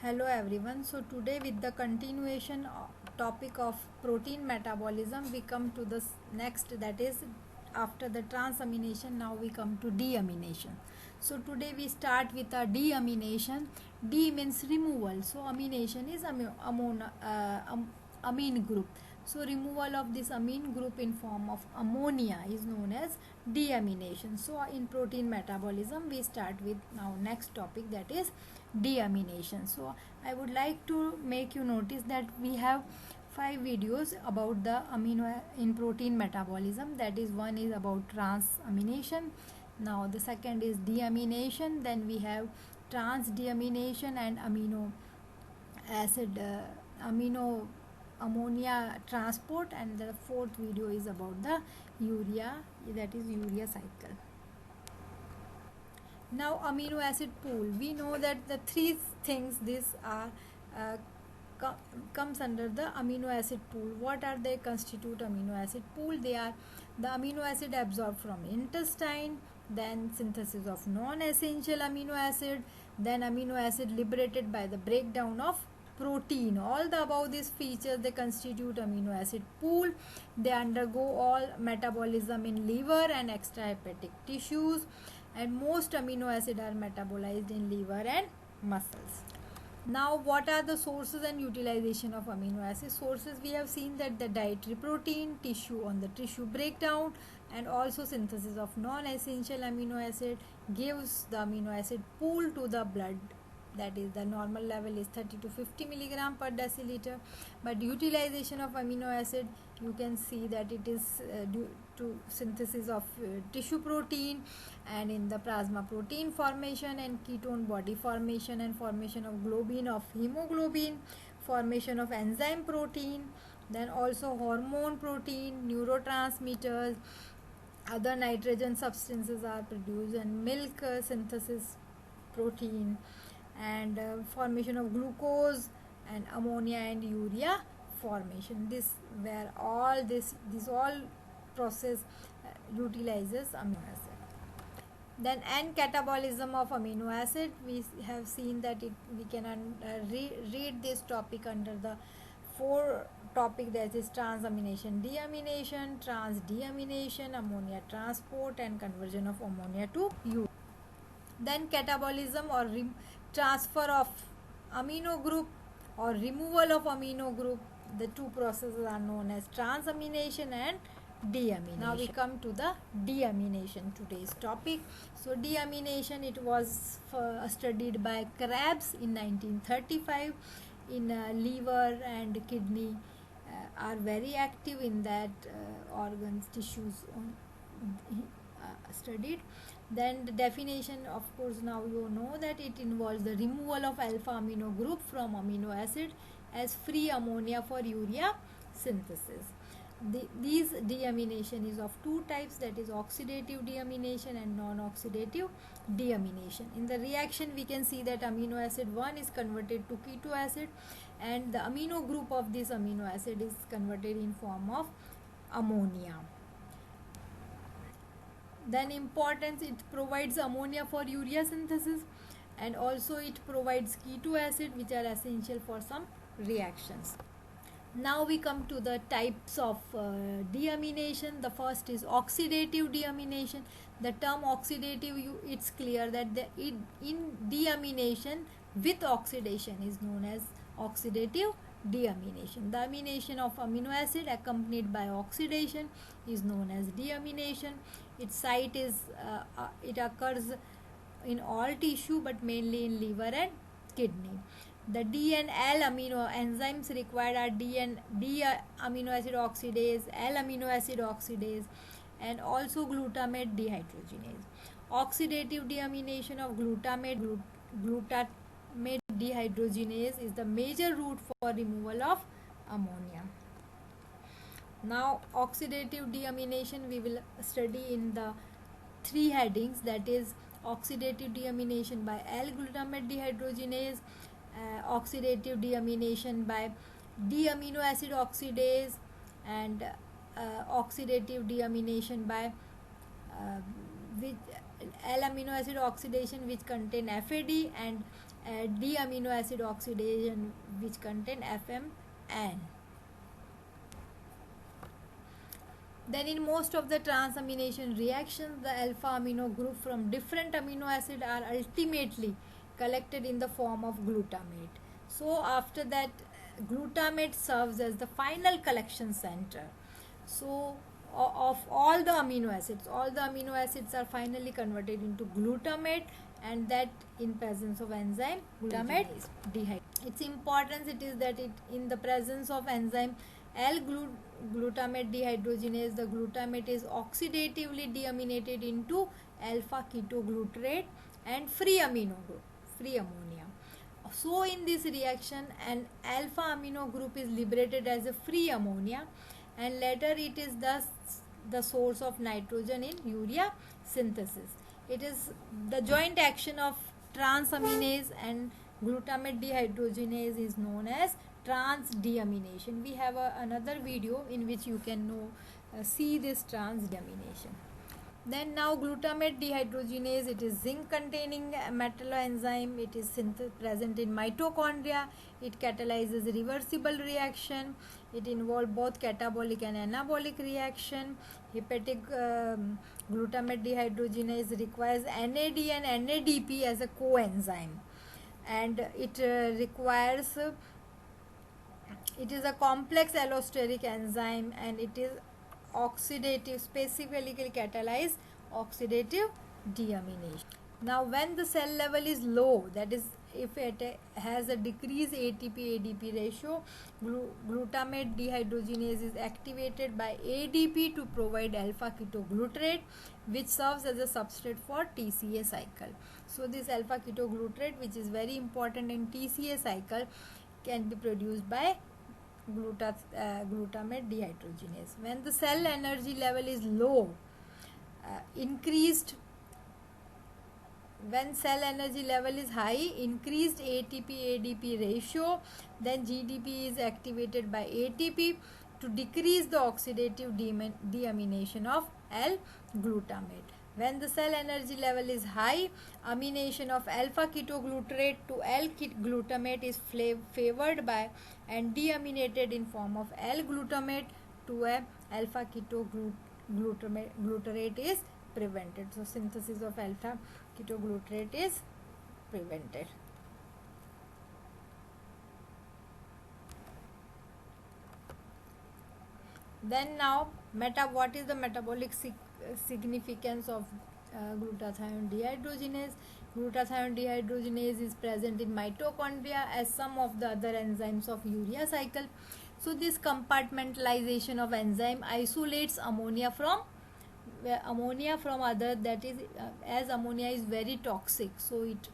Hello everyone. So today with the continuation topic of protein metabolism, we come to the next, that is after the transamination. Now we come to deamination. So today we start with a deamination. D means removal. So amination is amine group. So removal of this amine group in form of ammonia is known as deamination. So in protein metabolism we start with now next topic, that is deamination. So I would like to make you notice that we have 5 videos about the amino in protein metabolism. That is, one is about transamination, now the second is deamination, then we have transdeamination and amino acid amino ammonia transport, and the fourth video is about the urea, that is urea cycle. Now amino acid pool, we know that the three things these are comes under the amino acid pool. What are they constitute amino acid pool? They are the amino acid absorbed from intestine, then synthesis of non-essential amino acid, then amino acid liberated by the breakdown of protein. All the above these features, they constitute amino acid pool. They undergo all metabolism in liver and extrahepatic tissues, and most amino acid are metabolized in liver and muscles. Now what are the sources and utilization of amino acid? Sources, we have seen that the dietary protein, tissue on the tissue breakdown, and also synthesis of non-essential amino acid gives the amino acid pool to the blood. That is, the normal level is 30 to 50 milligram per deciliter, but utilization of amino acid, you can see that it is due to synthesis of tissue protein, and in the plasma protein formation and ketone body formation, and formation of globin of hemoglobin, formation of enzyme protein, then also hormone protein, neurotransmitters, other nitrogen substances are produced, and milk synthesis protein, and formation of glucose, and ammonia and urea formation. This where all this all process utilizes amino acid. Then N catabolism of amino acid, we have seen that we can read this topic under the 4 topic, that is transamination, deamination, transdeamination, ammonia transport, and conversion of ammonia to urea. Then catabolism or transfer of amino group or removal of amino group, the two processes are known as transamination and deamination. Now we come to the deamination, today's topic. So deamination, it was studied by Krebs in 1935 in liver and kidney are very active in that organs, tissues studied. Then the definition, of course, now you know that it involves the removal of alpha amino group from amino acid as free ammonia for urea synthesis. These deamination is of 2 types, that is oxidative deamination and non-oxidative deamination. In the reaction, we can see that amino acid 1 is converted to keto acid, and the amino group of this amino acid is converted in form of ammonia. Then importance, it provides ammonia for urea synthesis, and also it provides keto acid, which are essential for some reactions. Now we come to the types of deamination. The first is oxidative deamination. The term oxidative, it's clear that in deamination with oxidation is known as oxidative deamination. The amination of amino acid accompanied by oxidation is known as deamination. Its site is it occurs in all tissue, but mainly in liver and kidney. The D and L amino enzymes required are D amino acid oxidase, L amino acid oxidase, and also glutamate dehydrogenase. Oxidative deamination of glutamate dehydrogenase is the major route for removal of ammonia. Now oxidative deamination we will study in the 3 headings, that is oxidative deamination by L-glutamate dehydrogenase, oxidative deamination by D-amino acid oxidase, and oxidative deamination by which L-amino acid oxidation which contain FAD, and D amino acid oxidation which contain FMN. Then in most of the transamination reactions, the alpha amino group from different amino acid are ultimately collected in the form of glutamate. So after that, glutamate serves as the final collection center. So of all the amino acids are finally converted into glutamate, and that in presence of enzyme glutamate dehydrate. Its importance it is that it in the presence of enzyme L-glutamate dehydrogenase, the glutamate is oxidatively deaminated into alpha ketoglutarate and free amino group, free ammonia. So in this reaction, an alpha amino group is liberated as a free ammonia, and later it is thus the source of nitrogen in urea synthesis. It is the joint action of transaminase and glutamate dehydrogenase is known as trans deamination. We have another video in which you can see this trans deamination. Then now glutamate dehydrogenase, it is zinc containing metal enzyme. It is present in mitochondria. It catalyzes reversible reaction. It involves both catabolic and anabolic reaction. Hepatic glutamate dehydrogenase requires NAD and NADP as a coenzyme, and it requires it is a complex allosteric enzyme, and it is oxidative, specifically catalyze oxidative deamination. Now when the cell level is low, that is if it has a decreased ATP-ADP ratio, glutamate dehydrogenase is activated by ADP to provide alpha ketoglutarate, which serves as a substrate for TCA cycle. So this alpha ketoglutarate, which is very important in TCA cycle, can be produced by glutamate dehydrogenase. When the cell energy level is low, when cell energy level is high, increased ATP-ADP ratio, then GDP is activated by ATP to decrease the oxidative deamination of L-glutamate. When the cell energy level is high, amination of alpha ketoglutarate to L-glutamate is favored by and deaminated in form of L-glutamate to a alpha ketoglutarate is prevented. So synthesis of alpha ketoglutarate is prevented. Then now what is the metabolic significance of glutathione dehydrogenase? Glutathione dehydrogenase is present in mitochondria as some of the other enzymes of urea cycle. So this compartmentalization of enzyme isolates ammonia from other, that is as ammonia is very toxic, so it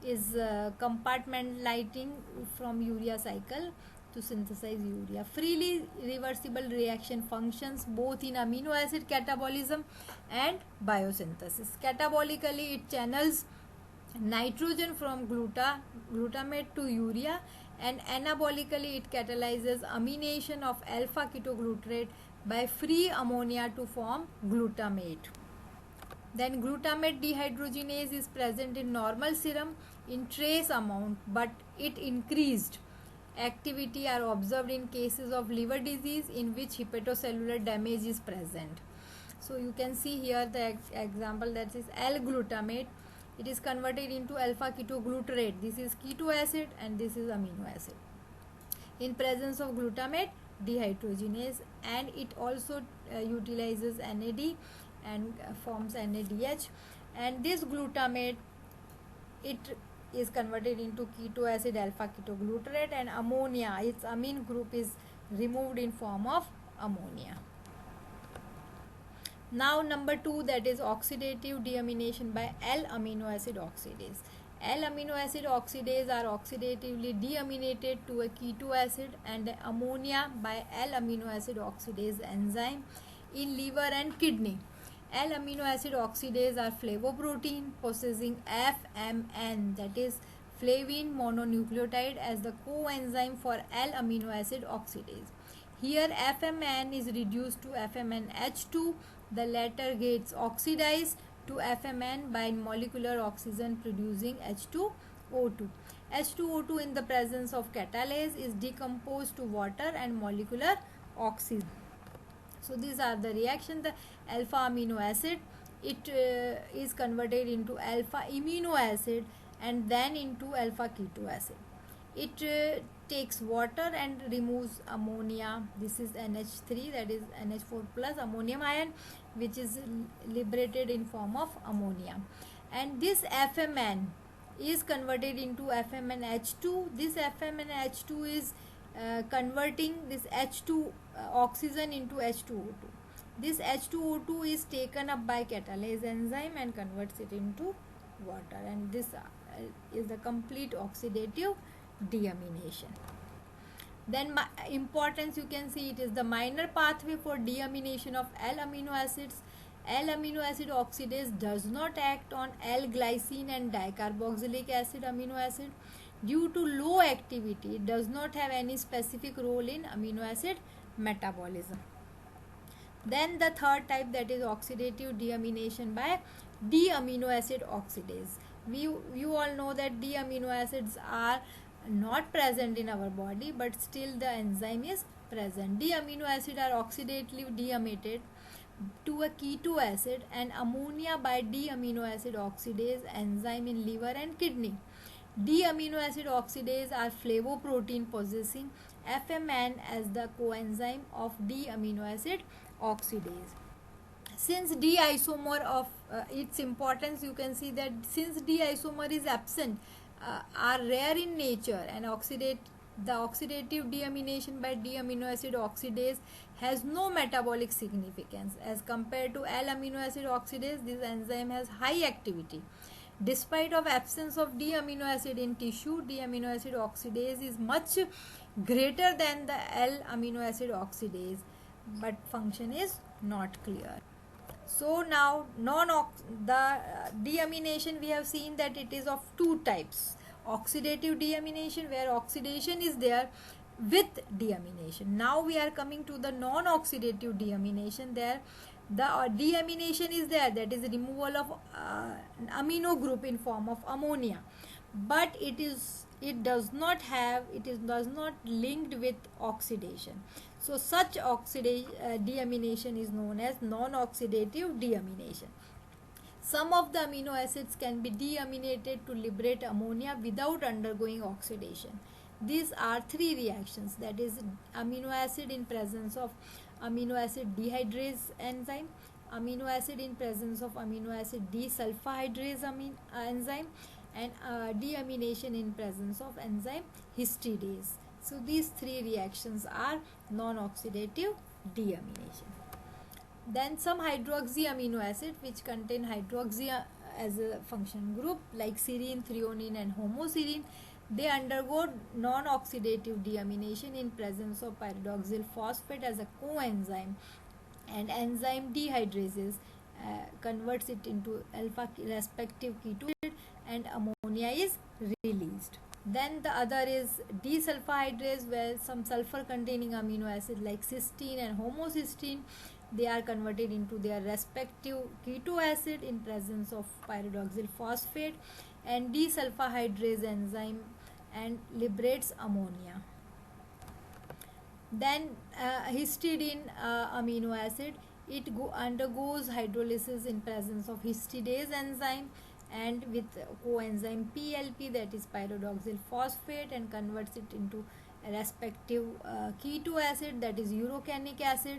is compartmentalizing from urea cycle to synthesize urea. Freely reversible reaction functions both in amino acid catabolism and biosynthesis. Catabolically, it channels nitrogen from glutamate to urea, and anabolically it catalyzes amination of alpha ketoglutarate by free ammonia to form glutamate. Then glutamate dehydrogenase is present in normal serum in trace amount, but it increased activity are observed in cases of liver disease in which hepatocellular damage is present. So you can see here the example, that is L-glutamate. It is converted into alpha ketoglutarate. This is keto acid and this is amino acid in presence of glutamate dehydrogenase, and it also utilizes NAD and forms NADH, and this glutamate, it is converted into keto acid alpha ketoglutarate, and ammonia, its amine group, is removed in form of ammonia. Now number 2, that is oxidative deamination by L-amino acid oxidase. L-amino acid oxidase are oxidatively deaminated to a keto acid and ammonia by L-amino acid oxidase enzyme in liver and kidney. L-amino acid oxidase are flavoprotein possessing FMN, that is flavine mononucleotide, as the coenzyme for L-amino acid oxidase. Here FMN is reduced to FMNH2. The latter gets oxidized to FMN by molecular oxygen producing H2 O2. H2O2 in the presence of catalase is decomposed to water and molecular oxygen. So these are the reaction. The alpha amino acid, it is converted into alpha amino acid and then into alpha keto acid. It takes water and removes ammonia. This is NH3, that is NH4 plus ammonium ion, which is liberated in form of ammonia. And this FMN is converted into FMNH2. This FMNH2 is converting this H2 oxygen into H2O2. This H2O2 is taken up by catalase enzyme and converts it into water, and this is the complete oxidative deamination. Then importance, you can see it is the minor pathway for deamination of L-amino acids. L-amino acid oxidase does not act on L-glycine and dicarboxylic acid amino acid. Due to low activity, it does not have any specific role in amino acid metabolism. Then the third type, that is oxidative deamination by D-amino acid oxidase. You all know that D-amino acids are not present in our body, but still the enzyme is present. D-amino acid are oxidatively deamited to a keto acid and ammonia by D-amino acid oxidase enzyme in liver and kidney. D-amino acid oxidase are flavoprotein possessing FMN as the coenzyme of D-amino acid oxidase. Since D isomer of its importance, you can see that since D isomer is absent, are rare in nature, and the oxidative deamination by D-amino acid oxidase has no metabolic significance as compared to L-amino acid oxidase. This enzyme has high activity. Despite of absence of D-amino acid in tissue, D-amino acid oxidase is much greater than the L-amino acid oxidase, but function is not clear. So now the deamination, we have seen that it is of two types. Oxidative deamination, where oxidation is there with deamination. Now we are coming to the non-oxidative deamination. There the deamination is there, that is removal of amino group in form of ammonia, but it is not linked with oxidation. So such deamination is known as non-oxidative deamination. Some of the amino acids can be deaminated to liberate ammonia without undergoing oxidation. These are three reactions, that is amino acid in presence of amino acid dehydrase enzyme, amino acid in presence of amino acid desulfahydrase enzyme, and deamination in presence of enzyme histidase. So these three reactions are non-oxidative deamination. Then some hydroxy amino acid which contain hydroxy as a function group, like serine, threonine and homoserine, they undergo non-oxidative deamination in presence of pyridoxal phosphate as a coenzyme, and enzyme dehydrases converts it into alpha respective keto and ammonia is released. Then the other is desulfahydrase, where some sulfur containing amino acid like cysteine and homocysteine, they are converted into their respective keto acid in presence of pyridoxal phosphate and desulfahydrase enzyme and liberates ammonia. Then histidine amino acid, it undergoes hydrolysis in presence of histidase enzyme and with coenzyme PLP, that is pyridoxal phosphate, and converts it into a respective keto acid, that is urocanic acid,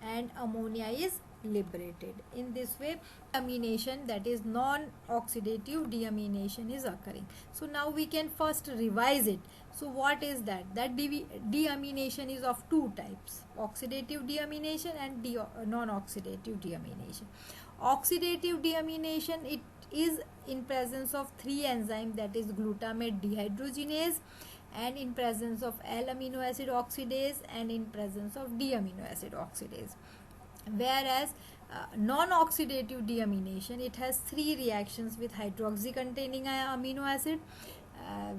and ammonia is liberated. In this way, deamination, that is non-oxidative deamination, is occurring. So now we can first revise it. So what is that? That deamination is of two types: oxidative deamination and non-oxidative deamination. Oxidative deamination, it is in presence of three enzymes, that is glutamate dehydrogenase, and in presence of L-amino acid oxidase, and in presence of D-amino acid oxidase. Whereas non-oxidative deamination, it has three reactions with hydroxy containing amino acid,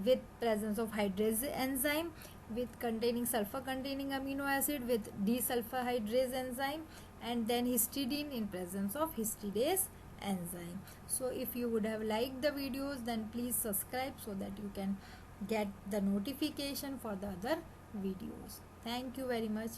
with presence of hydrase enzyme, with containing sulfur containing amino acid, with desulfahydrase enzyme, and then histidine in presence of histidase enzyme. So if you would have liked the videos, then please subscribe so that you can get the notification for the other videos. Thank you very much.